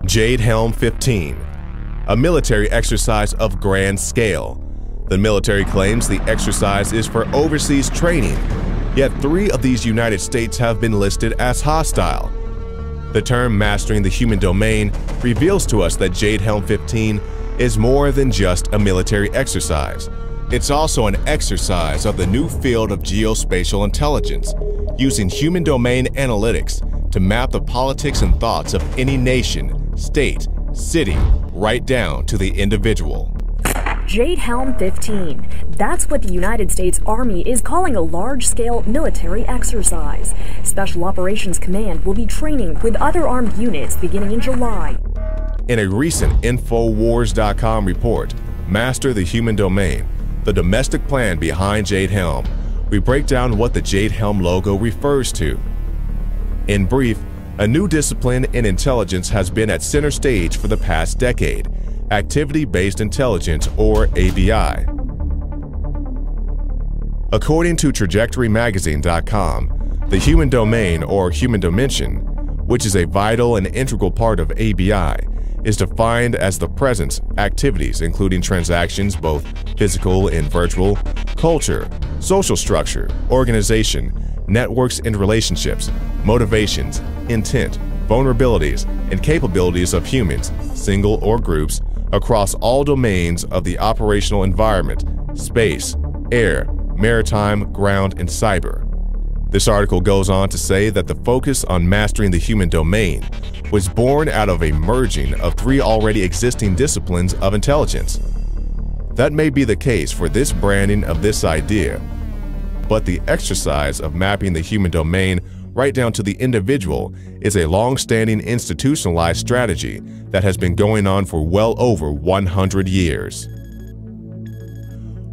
Jade Helm 15, a military exercise of grand scale. The military claims the exercise is for overseas training, yet 3 of these United States have been listed as hostile. The term mastering the human domain reveals to us that Jade Helm 15 is more than just a military exercise. It's also an exercise of the new field of geospatial intelligence, using human domain analytics to map the politics and thoughts of any nation, state, city, right down to the individual. Jade Helm 15. That's what the United States Army is calling a large-scale military exercise. Special Operations Command will be training with other armed units beginning in July. In a recent Infowars.com report, Master the Human Domain, the domestic plan behind Jade Helm, we break down what the Jade Helm logo refers to. In brief, a new discipline in intelligence has been at center stage for the past decade: activity-based intelligence, or ABI. According to TrajectoryMagazine.com, the human domain, or human dimension, which is a vital and integral part of ABI, is defined as the presence, activities including transactions, both physical and virtual, culture, social structure, organization, networks and relationships, motivations, intent, vulnerabilities, and capabilities of humans, single or groups, across all domains of the operational environment: space, air, maritime, ground, and cyber. This article goes on to say that the focus on mastering the human domain was born out of a merging of 3 already existing disciplines of intelligence. That may be the case for this branding of this idea, but the exercise of mapping the human domain right down to the individual is a long-standing institutionalized strategy that has been going on for well over 100 years.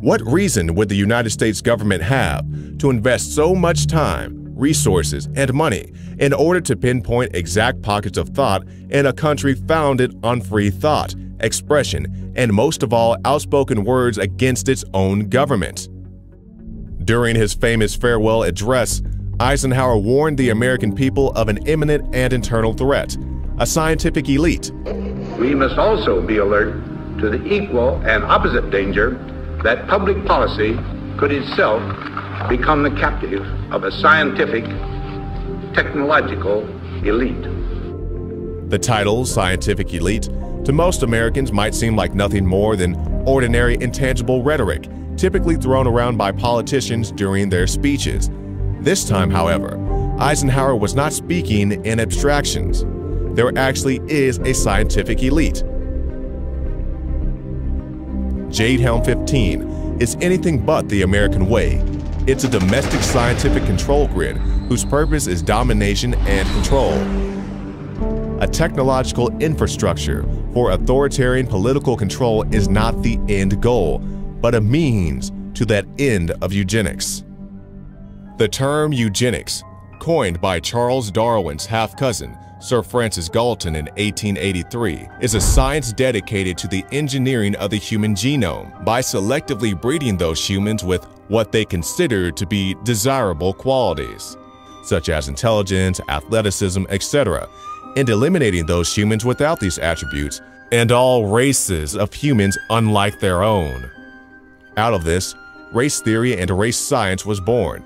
What reason would the United States government have to invest so much time, resources, and money in order to pinpoint exact pockets of thought in a country founded on free thought, expression, and most of all, outspoken words against its own government? During his famous farewell address, Eisenhower warned the American people of an imminent and internal threat: a scientific elite. We must also be alert to the equal and opposite danger that public policy could itself become the captive of a scientific, technological elite. The title, scientific elite, to most Americans might seem like nothing more than ordinary intangible rhetoric, typically thrown around by politicians during their speeches. This time, however, Eisenhower was not speaking in abstractions. There actually is a scientific elite. Jade Helm 15 is anything but the American way. It's a domestic scientific control grid whose purpose is domination and control. A technological infrastructure for authoritarian political control is not the end goal, but a means to that end of eugenics. The term eugenics, coined by Charles Darwin's half-cousin, Sir Francis Galton, in 1883, is a science dedicated to the engineering of the human genome by selectively breeding those humans with what they consider to be desirable qualities, such as intelligence, athleticism, etc., and eliminating those humans without these attributes and all races of humans unlike their own. Out of this, race theory and race science was born.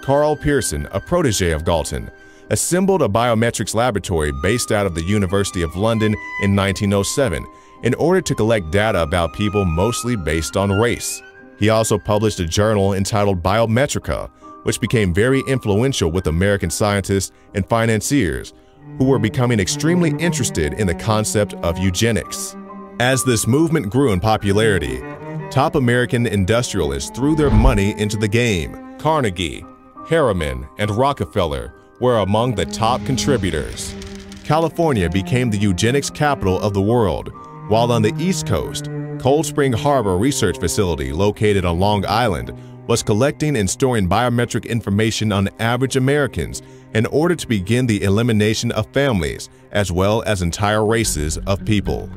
Carl Pearson, a protege of Galton, assembled a biometrics laboratory based out of the University of London in 1907 in order to collect data about people mostly based on race. He also published a journal entitled Biometrica, which became very influential with American scientists and financiers who were becoming extremely interested in the concept of eugenics. As this movement grew in popularity, top American industrialists threw their money into the game. Carnegie, Harriman, and Rockefeller were among the top contributors. California became the eugenics capital of the world, while on the East Coast, Cold Spring Harbor Research Facility, located on Long Island, was collecting and storing biometric information on average Americans in order to begin the elimination of families as well as entire races of people.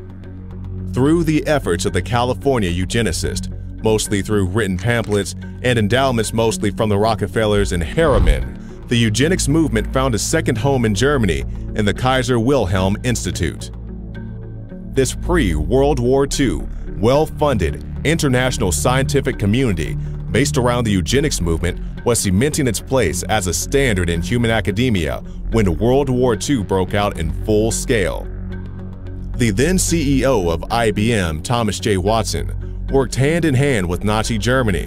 Through the efforts of the California eugenicists, mostly through written pamphlets and endowments mostly from the Rockefellers and Harriman, the eugenics movement found a second home in Germany in the Kaiser Wilhelm Institute. this pre-World War II, well-funded international scientific community based around the eugenics movement was cementing its place as a standard in human academia when World War II broke out in full scale. The then CEO of IBM, Thomas J. Watson, worked hand-in-hand with Nazi Germany.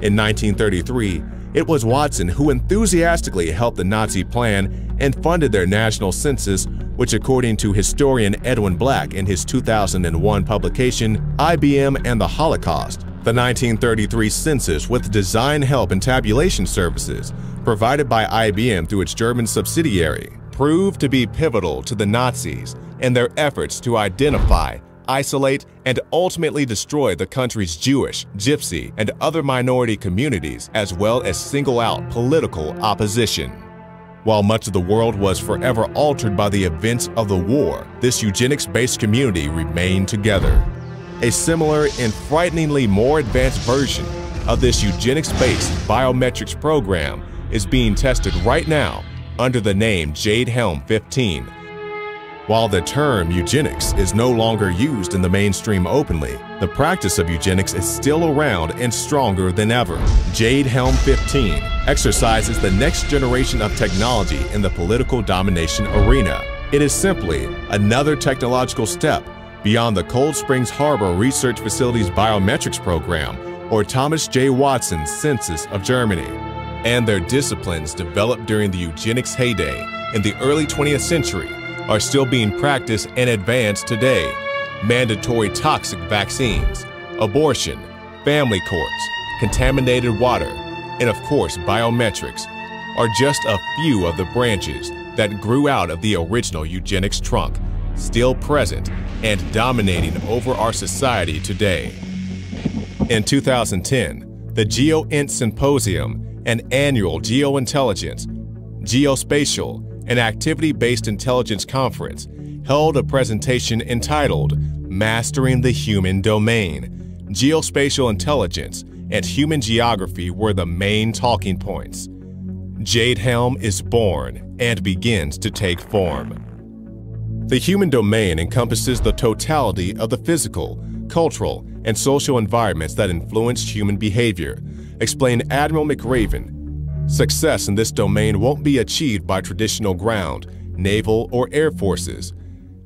In 1933, it was Watson who enthusiastically helped the Nazi plan and funded their national census, which, according to historian Edwin Black in his 2001 publication, IBM and the Holocaust, the 1933 census, with design help and tabulation services provided by IBM through its German subsidiary, proved to be pivotal to the Nazis in their efforts to identify, isolate, and ultimately destroy the country's Jewish, Gypsy, and other minority communities, as well as single out political opposition. While much of the world was forever altered by the events of the war, this eugenics-based community remained together. A similar and frighteningly more advanced version of this eugenics-based biometrics program is being tested right now under the name Jade Helm 15. While the term eugenics is no longer used in the mainstream openly, the practice of eugenics is still around and stronger than ever. Jade Helm 15 exercises the next generation of technology in the political domination arena. It is simply another technological step beyond the Cold Springs Harbor Research Facility's biometrics program or Thomas J. Watson's census of Germany. And their disciplines developed during the eugenics heyday in the early 20th century are still being practiced and advanced today. Mandatory toxic vaccines, abortion, family courts, contaminated water, and of course biometrics are just a few of the branches that grew out of the original eugenics trunk, still present and dominating over our society today. In 2010, the GeoInt Symposium, an annual geointelligence, geospatial, and activity-based intelligence conference, held a presentation entitled Mastering the Human Domain. Geospatial intelligence and human geography were the main talking points. Jade Helm is born and begins to take form. The human domain encompasses the totality of the physical, cultural, and social environments that influence human behavior, explained Admiral McRaven. Success in this domain won't be achieved by traditional ground, naval, or air forces.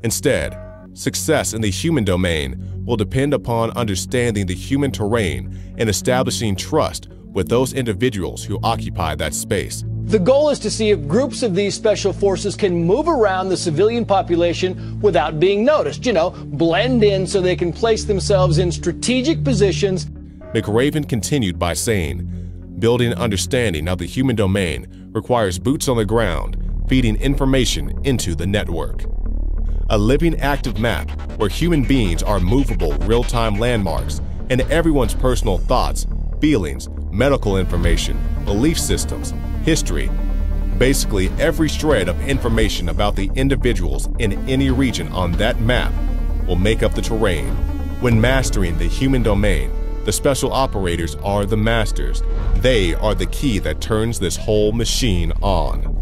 Instead, success in the human domain will depend upon understanding the human terrain and establishing trust with those individuals who occupy that space. The goal is to see if groups of these special forces can move around the civilian population without being noticed, blend in so they can place themselves in strategic positions. McRaven continued by saying, building understanding of the human domain requires boots on the ground, feeding information into the network. A living active map where human beings are movable real-time landmarks and everyone's personal thoughts, feelings, medical information, belief systems, history, basically every shred of information about the individuals in any region on that map will make up the terrain. When mastering the human domain, the special operators are the masters. They are the key that turns this whole machine on.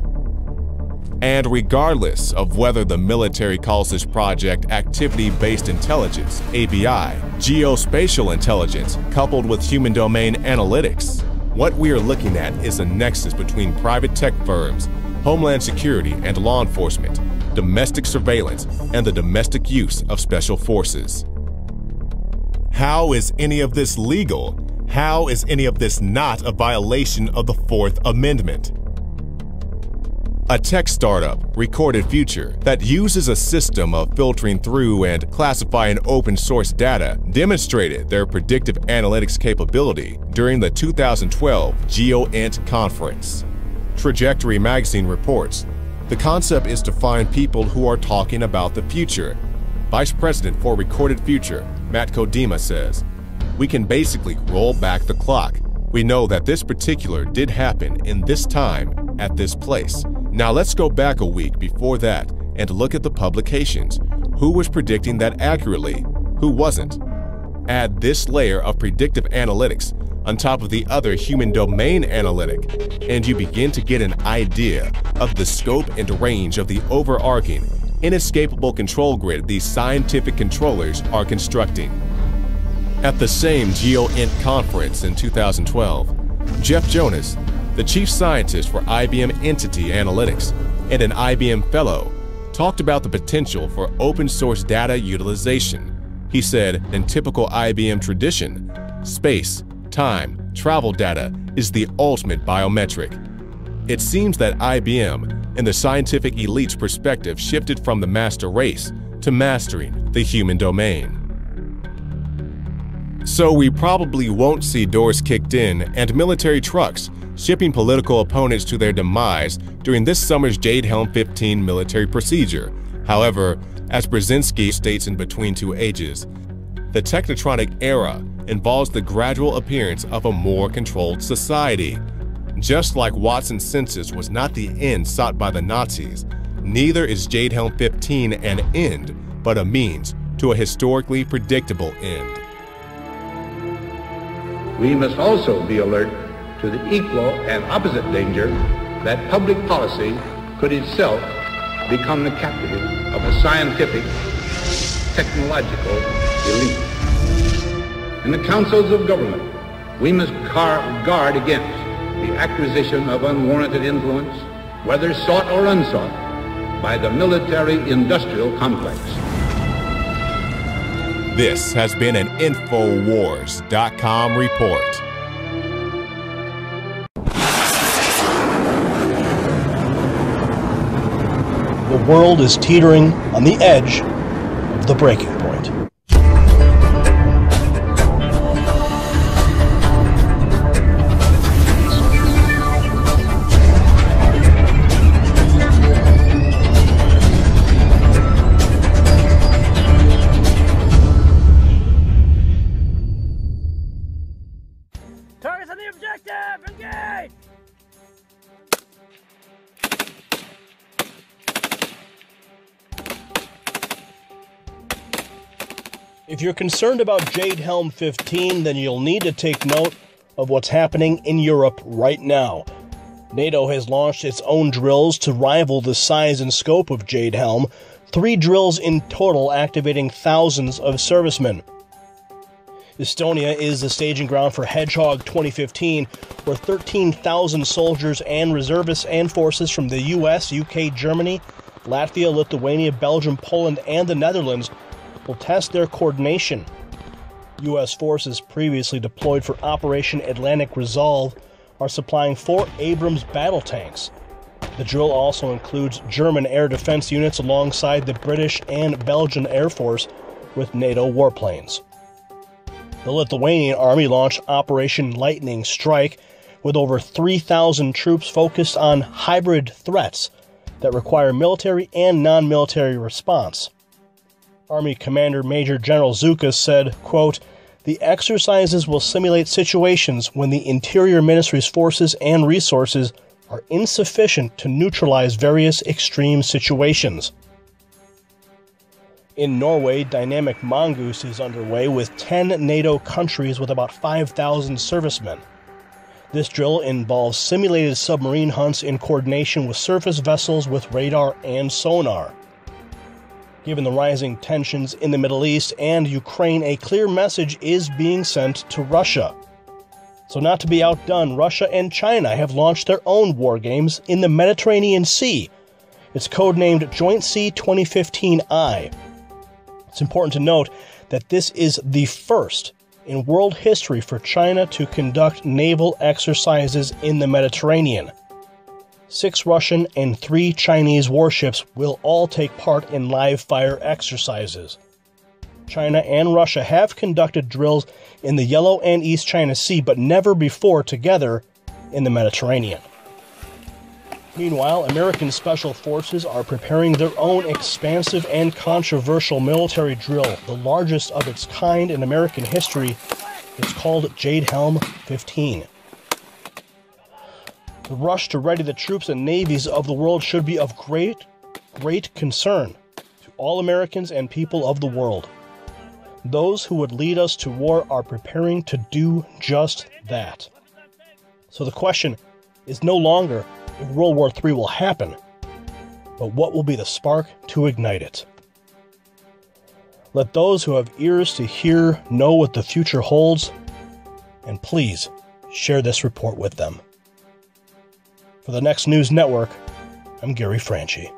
And regardless of whether the military calls this project Activity-Based Intelligence, ABI, geospatial intelligence coupled with human domain analytics, what we are looking at is a nexus between private tech firms, homeland security and law enforcement, domestic surveillance, and the domestic use of special forces. How is any of this legal? How is any of this not a violation of the Fourth Amendment? A tech startup, Decoded Future, that uses a system of filtering through and classifying open source data, demonstrated their predictive analytics capability during the 2012 GeoInt conference. Trajectory magazine reports, the concept is to find people who are talking about the future. Vice President for Decoded Future, Matt Kodima, says, we can basically roll back the clock. We know that this particular did happen in this time at this place. Now let's go back a week before that and look at the publications. Who was predicting that accurately? Who wasn't? Add this layer of predictive analytics on top of the other human domain analytic, and you begin to get an idea of the scope and range of the overarching inescapable control grid these scientific controllers are constructing. At the same GeoInt conference in 2012, Jeff Jonas, the chief scientist for IBM Entity Analytics and an IBM fellow, talked about the potential for open source data utilization. He said, in typical IBM tradition, space, time, travel data is the ultimate biometric. It seems that IBM, in the scientific elite's perspective, shifted from the master race to mastering the human domain. So we probably won't see doors kicked in and military trucks shipping political opponents to their demise during this summer's Jade Helm 15 military procedure. However, as Brzezinski states in Between Two Ages, the technotronic era involves the gradual appearance of a more controlled society. Just like Watson's census was not the end sought by the Nazis, neither is Jade Helm 15 an end, but a means to a historically predictable end. We must also be alert to the equal and opposite danger that public policy could itself become the captive of a scientific, technological elite. In the councils of government, we must guard against the acquisition of unwarranted influence, whether sought or unsought, by the military-industrial complex. This has been an Infowars.com report. The world is teetering on the edge of the breaking point. Targets on the objective! Engage! If you're concerned about Jade Helm 15, then you'll need to take note of what's happening in Europe right now. NATO has launched its own drills to rival the size and scope of Jade Helm, 3 drills in total activating thousands of servicemen. Estonia is the staging ground for Hedgehog 2015, where 13,000 soldiers and reservists and forces from the US, UK, Germany, Latvia, Lithuania, Belgium, Poland, and the Netherlands will test their coordination. U.S. forces previously deployed for Operation Atlantic Resolve are supplying 4 Abrams battle tanks. The drill also includes German air defense units alongside the British and Belgian Air Force with NATO warplanes. The Lithuanian Army launched Operation Lightning Strike with over 3,000 troops focused on hybrid threats that require military and non-military response. Army Commander Major General Zukas said, quote, "The exercises will simulate situations when the Interior Ministry's forces and resources are insufficient to neutralize various extreme situations." In Norway, Dynamic Mongoose is underway with 10 NATO countries with about 5,000 servicemen. This drill involves simulated submarine hunts in coordination with surface vessels with radar and sonar. Given the rising tensions in the Middle East and Ukraine, a clear message is being sent to Russia. So not to be outdone, Russia and China have launched their own war games in the Mediterranean Sea. It's codenamed Joint Sea 2015I. It's important to note that this is the first in world history for China to conduct naval exercises in the Mediterranean. 6 Russian and 3 Chinese warships will all take part in live-fire exercises. China and Russia have conducted drills in the Yellow and East China Sea, but never before together in the Mediterranean. Meanwhile, American Special Forces are preparing their own expansive and controversial military drill, the largest of its kind in American history. It's called Jade Helm 15. The rush to ready the troops and navies of the world should be of great concern to all Americans and people of the world. Those who would lead us to war are preparing to do just that. So the question is no longer if World War III will happen, but what will be the spark to ignite it? Let those who have ears to hear know what the future holds, and please share this report with them. For the Next News Network, I'm Gary Franchi.